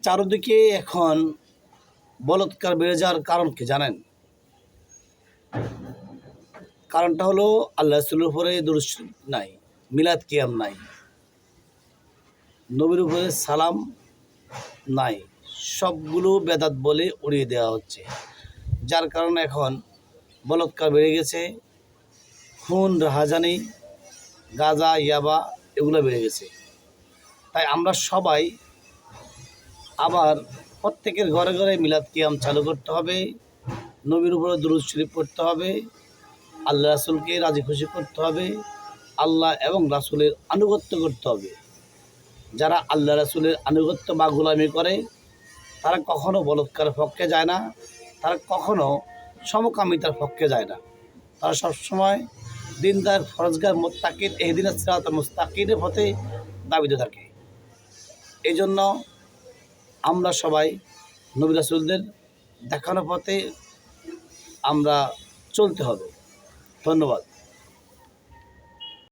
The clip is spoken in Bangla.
চারদিকে এখন বলৎকার বেড়ে যাওয়ার কারণ কি জানেন? কারণটা হলো আল্লাহ রাসূলের উপরে দুরূদ শরীফ নাই, মিলাদ কিয়াম নাই, নবীর উপরে সালাম নাই, সবগুলো বেদাত বলে উড়িয়ে দেওয়া হচ্ছে। যার কারণে এখন বলৎকার বেড়ে গেছে, খুন রাহাজানি, গাঁজা ইয়াবা এগুলো বেড়ে গেছে। তাই আমরা সবাই আবার প্রত্যেকের ঘরে ঘরে মিলাদ কিয়াম চালু করতে হবে, নবীর উপরে দুরূদ শরীফ পড়তে হবে, আল্লাহ রাসূলকে রাজি খুশি করতে হবে, আল্লাহ এবং রাসূলের আনুগত্য করতে হবে। যারা আল্লাহ রাসূলের আনুগত্য বা গোলামি করে তারা কখনো বলৎকারের পক্ষে যায় না, তারা কখনো সমকামিতার পক্ষে যায় না। তারা সবসময় দিনদার ফরজগার মুত্তাকিন ইহদিনাস সিরাতাল মুস্তাকিমের পথে ধাবিত থাকে। এই জন্য আমরা সবাই নবী রাসূলদের দেখানো পথে আমরা চলতে হবে। ধন্যবাদ।